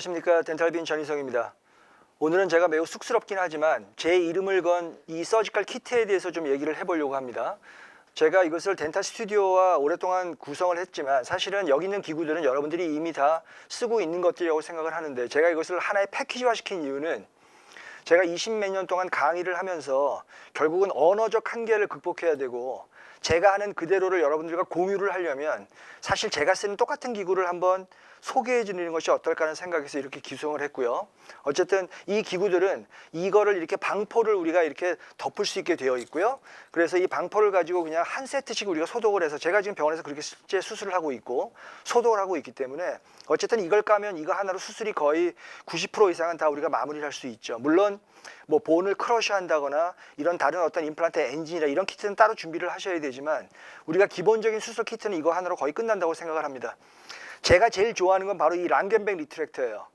안녕하십니까. 덴탈빈 전희성입니다. 오늘은 제가 매우 쑥스럽긴 하지만 제 이름을 건 이 서지컬 키트에 대해서 좀 얘기를 해보려고 합니다. 제가 이것을 덴탈 스튜디오와 오랫동안 구성을 했지만 사실은 여기 있는 기구들은 여러분들이 이미 다 쓰고 있는 것들이라고 생각을 하는데, 제가 이것을 하나의 패키지화 시킨 이유는 제가 20몇 년 동안 강의를 하면서 결국은 언어적 한계를 극복해야 되고, 제가 하는 그대로를 여러분들과 공유를 하려면 사실 제가 쓰는 똑같은 기구를 한번 소개해 주는 것이 어떨까 하는 생각에서 이렇게 구성을 했고요. 어쨌든 이 기구들은 이거를 이렇게 방포를 우리가 이렇게 덮을 수 있게 되어 있고요. 그래서 이 방포를 가지고 그냥 한 세트씩 우리가 소독을 해서, 제가 지금 병원에서 그렇게 실제 수술을 하고 있고 소독을 하고 있기 때문에 어쨌든 이걸 까면 이거 하나로 수술이 거의 90% 이상은 다 우리가 마무리를 할 수 있죠. 물론 뭐 본을 크러쉬 한다거나 이런 다른 어떤 임플란트 엔진이나 이런 키트는 따로 준비를 하셔야 되지만, 우리가 기본적인 수술 키트는 이거 하나로 거의 끝난다고 생각을 합니다. 제가 제일 좋아하는 건 바로 이 랑겐백 리트랙터예요.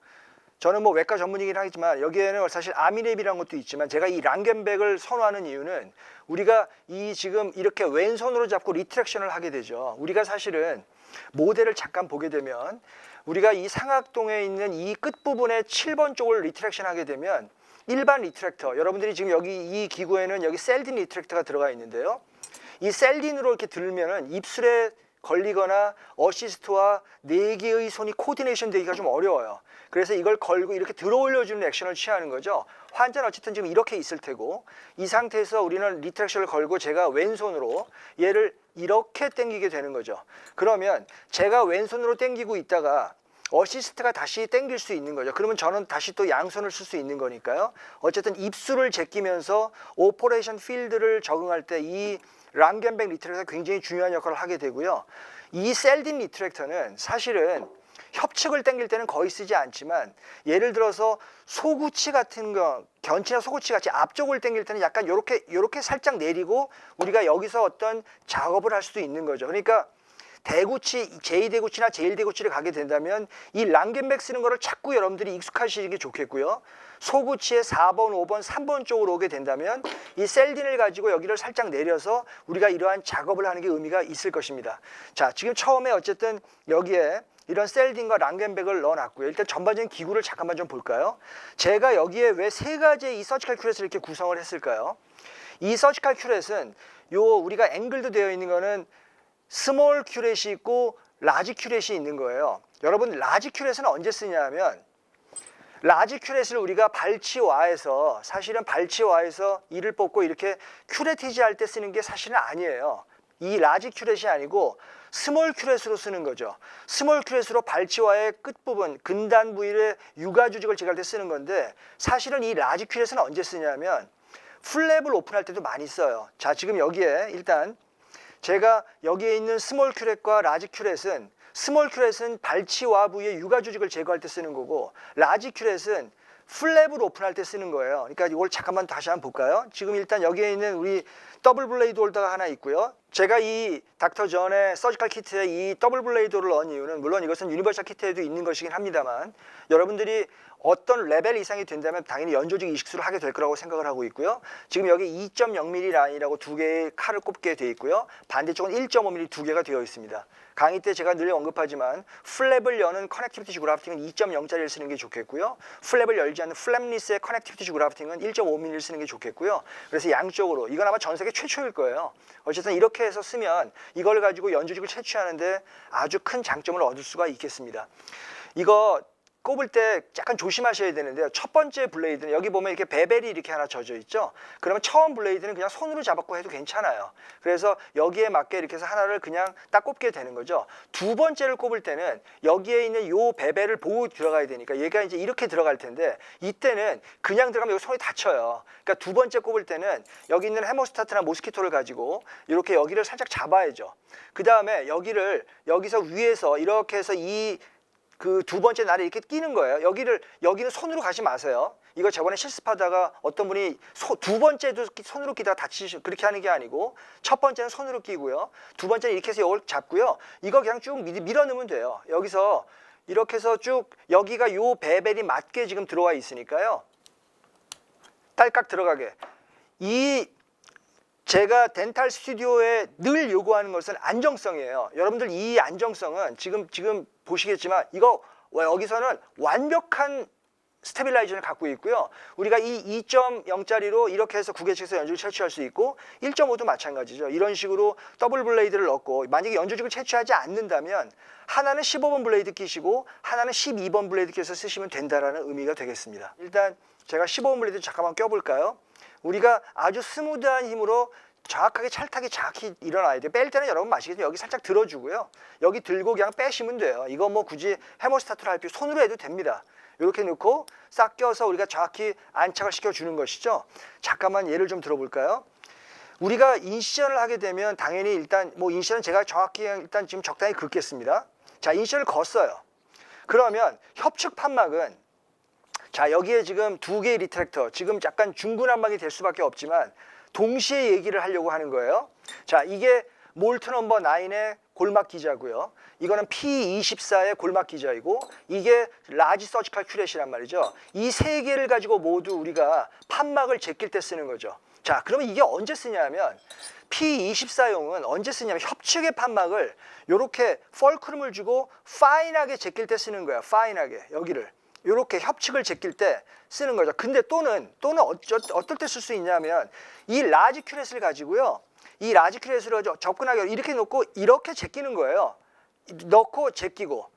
저는 뭐 외과 전문이긴 하지만 여기에는 사실 아미랩이라는 것도 있지만, 제가 이 랑겐백을 선호하는 이유는 우리가 이 지금 이렇게 왼손으로 잡고 리트랙션을 하게 되죠. 우리가 사실은 모델을 잠깐 보게 되면 우리가 이 상악동에 있는 이 끝부분의 7번 쪽을 리트랙션 하게 되면 일반 리트랙터, 여러분들이 지금 여기 이 기구에는 여기 셀딘 리트랙터가 들어가 있는데요. 이 셀딘으로 이렇게 들면은 입술에 걸리거나 어시스트와 4개의 손이 코디네이션 되기가 좀 어려워요. 그래서 이걸 걸고 이렇게 들어 올려주는 액션을 취하는 거죠. 환자는 어쨌든 지금 이렇게 있을 테고, 이 상태에서 우리는 리트랙션을 걸고 제가 왼손으로 얘를 이렇게 당기게 되는 거죠. 그러면 제가 왼손으로 당기고 있다가 어시스트가 다시 당길 수 있는 거죠. 그러면 저는 다시 또 양손을 쓸 수 있는 거니까요. 어쨌든 입술을 제끼면서 오퍼레이션 필드를 적응할 때 이 랑겐백 리트랙터가 굉장히 중요한 역할을 하게 되고요. 이 셀딘 리트랙터는 사실은 협측을 당길 때는 거의 쓰지 않지만, 예를 들어서 소구치 같은 거, 견치나 소구치 같이 앞쪽을 당길 때는 약간 요렇게 살짝 내리고 우리가 여기서 어떤 작업을 할 수도 있는 거죠. 그러니까 대구치, 제2대구치나 제1대구치를 가게 된다면 이 랑겐백 쓰는 거를 자꾸 여러분들이 익숙하시기 좋겠고요. 소구치의 4번, 5번, 3번 쪽으로 오게 된다면 이 셀딘을 가지고 여기를 살짝 내려서 우리가 이러한 작업을 하는 게 의미가 있을 것입니다. 자, 지금 처음에 어쨌든 여기에 이런 셀딘과 랑겐백을 넣어놨고요. 일단 전반적인 기구를 잠깐만 좀 볼까요? 제가 여기에 왜 3가지의 이 서지컬 큐렛을 이렇게 구성을 했을까요? 이 서지컬 큐렛은 우리가 앵글도 되어 있는 거는 스몰 큐렛이 있고 라지 큐렛이 있는 거예요. 여러분, 라지 큐렛은 언제 쓰냐면, 라지 큐렛을 우리가 발치와에서, 사실은 발치와에서 이를 뽑고 이렇게 큐레티지 할 때 쓰는 게 사실은 아니에요. 이 라지 큐렛이 아니고 스몰 큐렛으로 쓰는 거죠. 스몰 큐렛으로 발치와의 끝부분, 근단 부위의 육아 조직을 제거할 때 쓰는 건데, 사실은 이 라지 큐렛은 언제 쓰냐면 플랩을 오픈할 때도 많이 써요. 자, 지금 여기에 일단 제가 여기에 있는 스몰 큐렛과 라지 큐렛은, 스몰 큐렛은 발치와 부위의 육아 조직을 제거할 때 쓰는 거고, 라지 큐렛은 플랩을 오픈할 때 쓰는 거예요. 그러니까 이걸 잠깐만 다시 한번 볼까요? 지금 일단 여기에 있는 우리 더블 블레이드 홀더가 하나 있고요. 제가 이 닥터 존의 서지컬 키트에 이 더블 블레이드를 넣은 이유는, 물론 이것은 유니버셜 키트에도 있는 것이긴 합니다만, 여러분들이 어떤 레벨 이상이 된다면 당연히 연조직 이식술을 하게 될 거라고 생각을 하고 있고요. 지금 여기 2.0mm 라인이라고 2개의 칼을 꼽게 되어 있고요. 반대쪽은 1.5mm 2개가 되어 있습니다. 강의 때 제가 늘 언급하지만 플랩을 여는 커넥티비티 주 그라프팅은 2.0짜리를 쓰는 게 좋겠고요. 플랩을 열지 않는 플랩리스의 커넥티비티 주 그라프팅은 1.5mm를 쓰는 게 좋겠고요. 그래서 양쪽으로, 이건 아마 전 세계 최초일 거예요. 어쨌든 이렇게 해서 쓰면 이걸 가지고 연조직을 채취하는데 아주 큰 장점을 얻을 수가 있겠습니다. 이거 꼽을 때 약간 조심하셔야 되는데요. 첫 번째 블레이드는 여기 보면 이렇게 베벨이 이렇게 하나 젖어 있죠. 그러면 처음 블레이드는 그냥 손으로 잡았고 해도 괜찮아요. 그래서 여기에 맞게 이렇게 해서 하나를 그냥 딱 꼽게 되는 거죠. 두 번째를 꼽을 때는 여기에 있는 요 베벨을 보고 들어가야 되니까 얘가 이제 이렇게 들어갈 텐데, 이때는 그냥 들어가면 여기 손이 다쳐요. 그러니까 두 번째 꼽을 때는 여기 있는 헤모스타트나 모스키토를 가지고 이렇게 여기를 살짝 잡아야죠. 그 다음에 여기서 위에서 이렇게 해서 그 두 번째 날에 이렇게 끼는 거예요. 여기는 손으로 가지 마세요. 이거 저번에 실습하다가 어떤 분이 두 번째도 손으로 끼다가 그렇게 하는 게 아니고, 첫 번째는 손으로 끼고요. 두 번째는 이렇게 해서 이걸 잡고요. 이거 그냥 쭉 밀어 넣으면 돼요. 여기서 이렇게 해서 쭉 여기가 요 베벨이 맞게 지금 들어와 있으니까요. 딸깍 들어가게. 제가 덴탈 스튜디오에 늘 요구하는 것은 안정성이에요. 여러분들 이 안정성은 지금 보시겠지만 이거 여기서는 완벽한 스테빌라이저를 갖고 있고요. 우리가 이 2.0짜리로 이렇게 해서 구개측에서 연조직을 채취할 수 있고 1.5도 마찬가지죠. 이런 식으로 더블 블레이드를 넣고 만약에 연조직을 채취하지 않는다면 하나는 15번 블레이드 끼시고 하나는 12번 블레이드 끼서 쓰시면 된다라는 의미가 되겠습니다. 일단 제가 15번 블레이드 잠깐만 껴볼까요? 우리가 아주 스무드한 힘으로 정확하게 찰탁이 정확히 일어나야 돼요. 뺄 때는 여러분 아시겠지만 여기 살짝 들어주고요. 여기 들고 그냥 빼시면 돼요. 이거 뭐 굳이 헤모스타트로 할 필요 손으로 해도 됩니다. 이렇게 넣고 싹 껴서 우리가 정확히 안착을 시켜주는 것이죠. 잠깐만 예를 좀 들어볼까요? 우리가 인시전을 하게 되면 당연히 일단 뭐 인시전은 제가 정확히 일단 지금 적당히 긋겠습니다. 자, 인시전을 걷어요. 그러면 협측 판막은 자, 여기에 지금 두 개의 리트랙터, 지금 약간 중구난방이 될 수밖에 없지만 동시에 얘기를 하려고 하는 거예요. 자, 이게 몰트 넘버 9의 골막 기자고요. 이거는 P24의 골막 기자이고 이게 라지 서지컬 큐렛이란 말이죠. 이 세 개를 가지고 모두 우리가 판막을 제낄 때 쓰는 거죠. 자, 그러면 이게 언제 쓰냐면 P24용은 언제 쓰냐면 협측의 판막을 이렇게 펄크룸을 주고 파인하게 제낄 때 쓰는 거야. 파인하게 여기를. 이렇게 협측을 제낄 때 쓰는 거죠. 근데 또는 어떨 때 쓸 수 있냐면 이 라지 큐렛을 가지고요. 이 라지 큐렛으로 접근하게 이렇게 놓고 이렇게 제끼는 거예요. 넣고 제끼고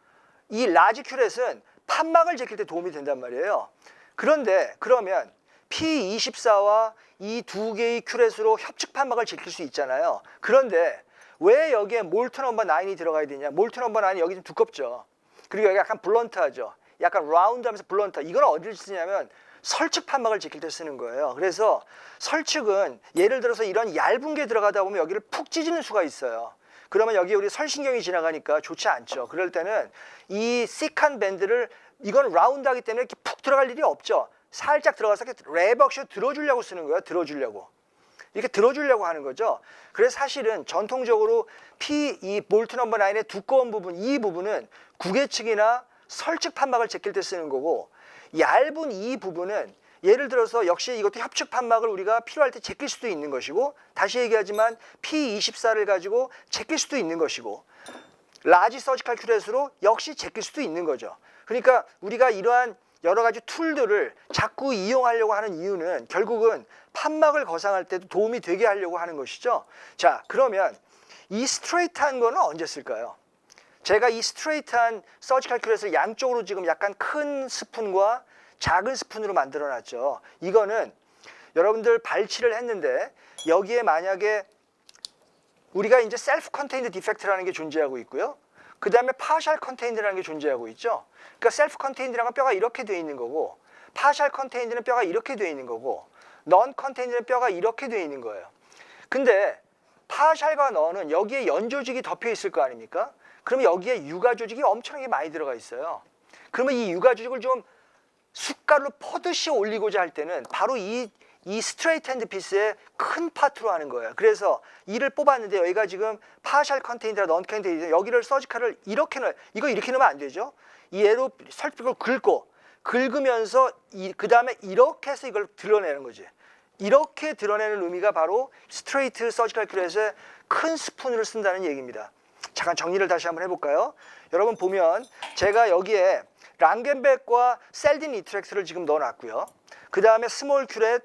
이 라지 큐렛은 판막을 제낄 때 도움이 된단 말이에요. 그런데 그러면 P24와 이 두 개의 큐렛으로 협측 판막을 제낄 수 있잖아요. 그런데 왜 여기에 몰트 넘버 9이 들어가야 되냐? 몰트 넘버 9이 여기 좀 두껍죠. 그리고 여기 약간 블런트하죠. 약간 라운드하면서 블런트. 이건 어디를 쓰냐면 설측 판막을 제낄 때 쓰는 거예요. 그래서 설측은 예를 들어서 이런 얇은 게 들어가다 보면 여기를 푹 찢는 수가 있어요. 그러면 여기 우리 설신경이 지나가니까 좋지 않죠. 그럴 때는 이 시크한 밴드를 이건 라운드하기 때문에 이렇게 푹 들어갈 일이 없죠. 살짝 들어가서 이렇게 랩업쇼 들어주려고 쓰는 거예요. 들어주려고. 이렇게 들어주려고 하는 거죠. 그래서 사실은 전통적으로 이 몰트 넘버 9의 두꺼운 부분, 이 부분은 구개측이나 설측 판막을 제낄 때 쓰는 거고 얇은 이 부분은 예를 들어서 역시 이것도 협측 판막을 우리가 필요할 때 제낄 수도 있는 것이고 다시 얘기하지만 P24를 가지고 제낄 수도 있는 것이고 라지 서지컬 큐렛으로 역시 제낄 수도 있는 거죠. 그러니까 우리가 이러한 여러 가지 툴들을 자꾸 이용하려고 하는 이유는 결국은 판막을 거상할 때도 도움이 되게 하려고 하는 것이죠. 자, 그러면 이 스트레이트한 거는 언제 쓸까요? 제가 이 스트레이트한 서지컬 큐렛을 양쪽으로 지금 약간 큰 스푼과 작은 스푼으로 만들어 놨죠. 이거는 여러분들 발치를 했는데 여기에 만약에 우리가 이제 셀프 컨테인드 디펙트라는 게 존재하고 있고요. 그 다음에 파셜 컨테인드라는 게 존재하고 있죠. 그러니까 셀프 컨테인드라는 건 뼈가 이렇게 돼 있는 거고 파셜 컨테인드는 뼈가 이렇게 돼 있는 거고 넌 컨테인드는 뼈가 이렇게 돼 있는 거예요. 근데 파셜과 넌은 여기에 연조직이 덮여 있을 거 아닙니까? 그러면 여기에 육아 조직이 엄청나게 많이 들어가 있어요. 그러면 이 육아 조직을 좀 숟가락으로 퍼듯이 올리고자 할 때는 바로 이 스트레이트 핸드 피스의 큰 파트로 하는 거예요. 그래서 이를 뽑았는데 여기가 지금 파셜 컨테인트라 넌 컨테인트 여기를 서지컬을 이렇게 넣어요. 이거 이렇게 넣으면 안 되죠. 이 얘로 설득을 긁으면서 그 다음에 이렇게 해서 이걸 드러내는 거지. 이렇게 드러내는 의미가 바로 스트레이트 서지컬 큐렛의 큰 스푼을 쓴다는 얘기입니다. 잠깐 정리를 다시 한번 해볼까요? 여러분 보면 제가 여기에 랑겐백과 셀딘 리트랙트를 지금 넣어놨고요. 그 다음에 스몰 큐렛,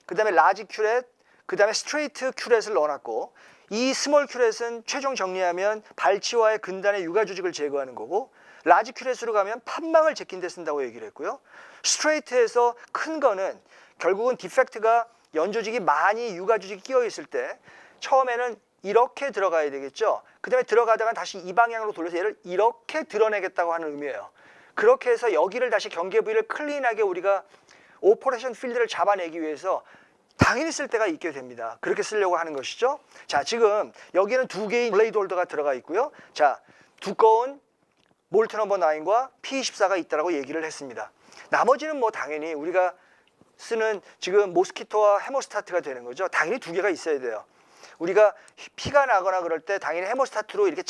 그 다음에 라지 큐렛, 그 다음에 스트레이트 큐렛을 넣어놨고 이 스몰 큐렛은 최종 정리하면 발치와의 근단의 육아 조직을 제거하는 거고 라지 큐렛으로 가면 판막을 제낀 데 쓴다고 얘기를 했고요. 스트레이트에서 큰 거는 결국은 디펙트가 연조직이 많이 육아 조직이 끼어 있을 때 처음에는 이렇게 들어가야 되겠죠. 그 다음에 들어가다가 다시 이 방향으로 돌려서 얘를 이렇게 드러내겠다고 하는 의미예요. 그렇게 해서 여기를 다시 경계 부위를 클린하게 우리가 오퍼레이션 필드를 잡아내기 위해서 당연히 쓸 때가 있게 됩니다. 그렇게 쓰려고 하는 것이죠. 자, 지금 여기는 두 개의 블레이드 홀더가 들어가 있고요. 자, 두꺼운 몰트 넘버 9과 P24가 있다라고 얘기를 했습니다. 나머지는 뭐 당연히 우리가 쓰는 지금 모스키토와 헤모스타트가 되는 거죠. 당연히 두 개가 있어야 돼요. 우리가 피가 나거나 그럴 때 당연히 헤모스타트로 이렇게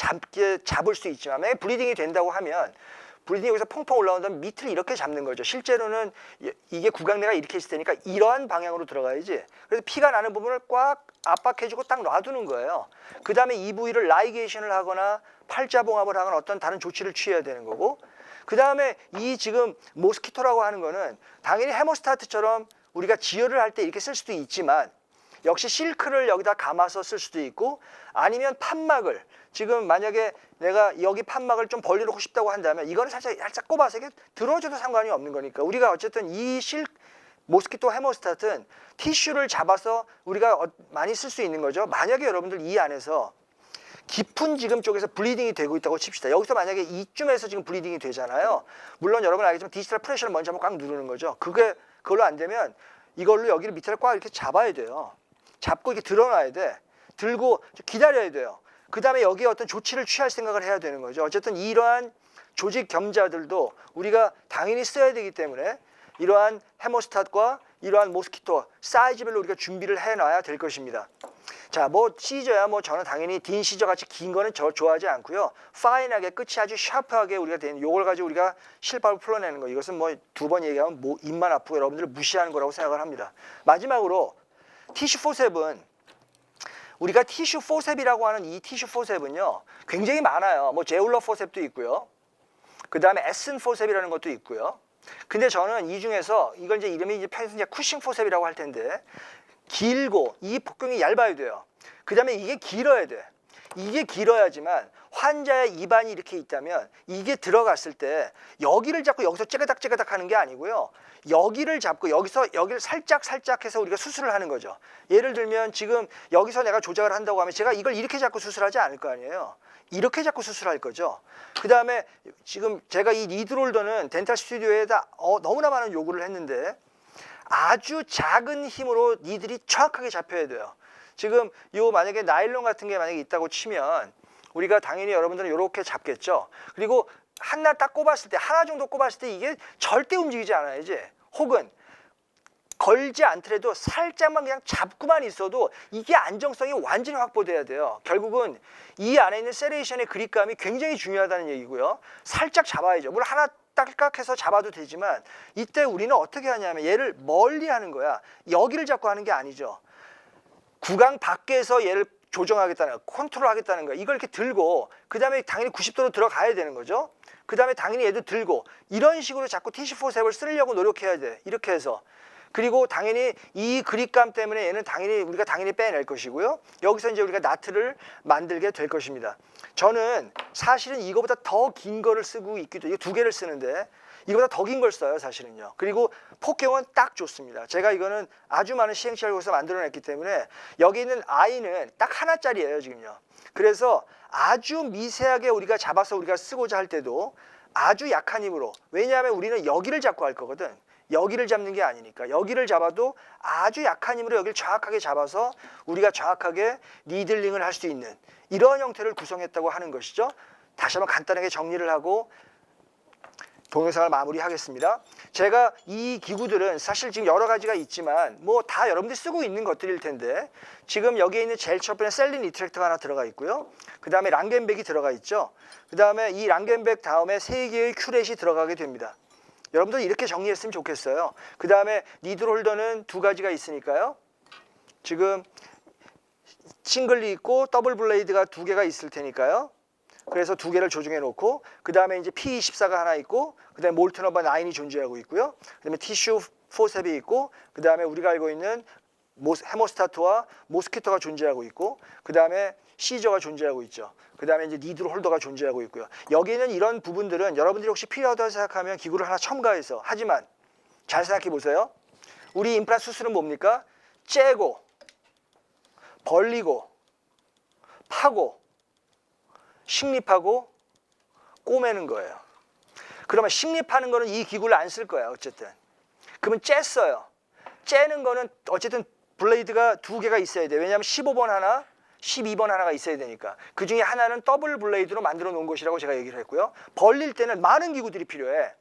잡을 수 있지만 만약에 블리딩이 된다고 하면 블리딩이 여기서 펑펑 올라온다면 밑을 이렇게 잡는 거죠. 실제로는 이게 구강내가 이렇게 있을 테니까 이러한 방향으로 들어가야지. 그래서 피가 나는 부분을 꽉 압박해주고 딱 놔두는 거예요. 그 다음에 이 부위를 라이게이션을 하거나 팔자봉합을 하거나 어떤 다른 조치를 취해야 되는 거고 그 다음에 이 지금 모스키토라고 하는 거는 당연히 헤모스타트처럼 우리가 지혈을 할 때 이렇게 쓸 수도 있지만 역시 실크를 여기다 감아서 쓸 수도 있고 아니면 판막을 지금 만약에 내가 여기 판막을 좀 벌려놓고 싶다고 한다면 이거는 살짝 꼽아서 이게 들어줘도 상관이 없는 거니까 우리가 어쨌든 이 모스키토 헤모스tat은 티슈를 잡아서 우리가 많이 쓸 수 있는 거죠. 만약에 여러분들 이 안에서 깊은 지금 쪽에서 블리딩이 되고 있다고 칩시다. 여기서 만약에 이쯤에서 지금 블리딩이 되잖아요. 물론 여러분 알겠지만 디지털 프레셔를 먼저 한번 꽉 누르는 거죠. 그걸로 안 되면 이걸로 여기를 밑에를 꽉 이렇게 잡아야 돼요. 잡고 이렇게 드러나야 돼. 들고 기다려야 돼요. 그 다음에 여기에 어떤 조치를 취할 생각을 해야 되는 거죠. 어쨌든 이러한 조직 겸자들도 우리가 당연히 써야 되기 때문에 이러한 헤모스tat과 이러한 모스키토 사이즈별로 우리가 준비를 해놔야 될 것입니다. 자, 뭐 시저야 뭐 저는 당연히 딘 시저 같이 긴 거는 저 좋아하지 않고요. 파인하게 끝이 아주 샤프하게 우리가 되는 요걸 가지고 우리가 실밥을 풀어내는 거. 이것은 뭐 두 번 얘기하면 뭐 입만 아프고 여러분들을 무시하는 거라고 생각을 합니다. 마지막으로 티슈 포셉은 우리가 티슈 포셉이라고 하는 이 티슈 포셉은요 굉장히 많아요. 뭐 제울러 포셉도 있고요. 그 다음에 에슨 포셉이라는 것도 있고요. 근데 저는 이 중에서 이걸 이제 이름이 이제 편해서 쿠싱 포셉이라고 할 텐데 길고 이 복경이 얇아야 돼요. 그 다음에 이게 길어야 돼. 이게 길어야지만 환자의 입안이 이렇게 있다면 이게 들어갔을 때 여기를 잡고 여기서 째그닥 하는 게 아니고요. 여기를 잡고 여기를 살짝 해서 우리가 수술을 하는 거죠. 예를 들면 지금 여기서 내가 조작을 한다고 하면 제가 이걸 이렇게 잡고 수술하지 않을 거 아니에요. 이렇게 잡고 수술할 거죠. 그 다음에 지금 제가 이 니드롤더는 덴탈 스튜디오에다 너무나 많은 요구를 했는데 아주 작은 힘으로 니들이 정확하게 잡혀야 돼요. 지금 요 만약에 나일론 같은 게 만약에 있다고 치면 우리가 당연히 여러분들은 이렇게 잡겠죠. 그리고 하나 딱 꼽았을 때 하나 정도 꼽았을 때 이게 절대 움직이지 않아요. 이제 혹은 걸지 않더라도 살짝만 그냥 잡고만 있어도 이게 안정성이 완전히 확보돼야 돼요. 결국은 이 안에 있는 세레이션의 그립감이 굉장히 중요하다는 얘기고요. 살짝 잡아야죠. 물론 하나 딱딱해서 잡아도 되지만 이때 우리는 어떻게 하냐면 얘를 멀리 하는 거야. 여기를 잡고 하는 게 아니죠. 구강 밖에서 얘를 조정하겠다는 거야. 컨트롤하겠다는 거야. 이걸 이렇게 들고 그 다음에 당연히 90도로 들어가야 되는 거죠. 그 다음에 당연히 얘도 들고 이런 식으로 자꾸 티슈 포셉을 쓰려고 노력해야 돼. 이렇게 해서. 그리고 당연히 이 그립감 때문에 얘는 우리가 당연히 빼낼 것이고요. 여기서 이제 우리가 나트를 만들게 될 것입니다. 저는 사실은 이거보다 더 긴 거를 쓰고 있기도 해요. 두 개를 쓰는데 이거보다 더 긴 걸 써요, 사실은요. 그리고 폭경은 딱 좋습니다. 제가 이거는 아주 많은 시행착오를 거기서 만들어냈기 때문에 여기 있는 I는 딱 하나짜리예요, 지금요. 그래서 아주 미세하게 우리가 잡아서 우리가 쓰고자 할 때도 아주 약한 힘으로, 왜냐하면 우리는 여기를 잡고 할 거거든. 여기를 잡는 게 아니니까 여기를 잡아도 아주 약한 힘으로 여기를 정확하게 잡아서 우리가 정확하게 니들링을 할 수 있는 이런 형태를 구성했다고 하는 것이죠. 다시 한번 간단하게 정리를 하고 동영상을 마무리하겠습니다. 제가 이 기구들은 사실 지금 여러 가지가 있지만 뭐 다 여러분들이 쓰고 있는 것들일 텐데 지금 여기에 있는 제일 첫 번째 셀린 리트랙터가 하나 들어가 있고요. 그 다음에 랑겐백이 들어가 있죠. 그 다음에 이 랑겐백 다음에 3개의 큐렛이 들어가게 됩니다. 여러분들 이렇게 정리했으면 좋겠어요. 그 다음에 니들 홀더는 2가지가 있으니까요. 지금 싱글이 있고 더블 블레이드가 2개가 있을 테니까요. 그래서 2개를 조정해 놓고 그 다음에 이제 P24가 하나 있고 그 다음에 몰튼 넘버 9이 존재하고 있고요. 그 다음에 티슈 포셉이 있고 그 다음에 우리가 알고 있는 헤모스타트와 모스키토가 존재하고 있고 그 다음에 시저가 존재하고 있죠. 그 다음에 이제 니들 홀더가 존재하고 있고요. 여기는 이런 부분들은 여러분들이 혹시 필요하다고 생각하면 기구를 하나 첨가해서 하지만 잘 생각해 보세요. 우리 임플란트 수술은 뭡니까? 째고 벌리고 파고 식립하고 꼬매는 거예요. 그러면 식립하는 거는 이 기구를 안 쓸 거야. 어쨌든 그러면 쬐어요. 째는 거는 어쨌든 블레이드가 2개가 있어야 돼. 왜냐하면 15번 하나 12번 하나가 있어야 되니까. 그 중에 하나는 더블 블레이드로 만들어 놓은 것이라고 제가 얘기를 했고요. 벌릴 때는 많은 기구들이 필요해.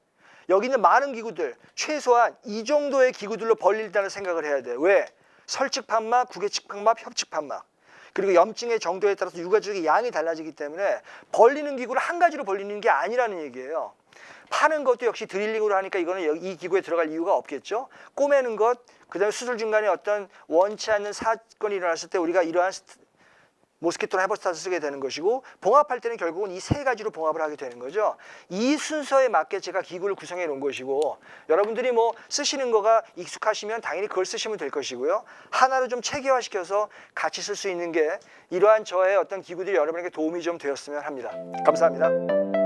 여기 있는 많은 기구들 최소한 이 정도의 기구들로 벌린다는 생각을 해야 돼. 왜? 설측 판막, 구개측 판막, 협측 판막. 그리고 염증의 정도에 따라서 유가족의 양이 달라지기 때문에 벌리는 기구를 한 가지로 벌리는 게 아니라는 얘기예요. 파는 것도 역시 드릴링으로 하니까 이거는 이 기구에 들어갈 이유가 없겠죠. 꼬매는 것, 그 다음에 수술 중간에 어떤 원치 않는 사건이 일어났을 때 우리가 이러한 모스키토나 헤버스타트 쓰게 되는 것이고, 봉합할 때는 결국은 이 세 가지로 봉합을 하게 되는 거죠. 이 순서에 맞게 제가 기구를 구성해 놓은 것이고, 여러분들이 뭐 쓰시는 거가 익숙하시면 당연히 그걸 쓰시면 될 것이고요. 하나로 좀 체계화시켜서 같이 쓸 수 있는 게 이러한 저의 어떤 기구들이 여러분에게 도움이 좀 되었으면 합니다. 감사합니다.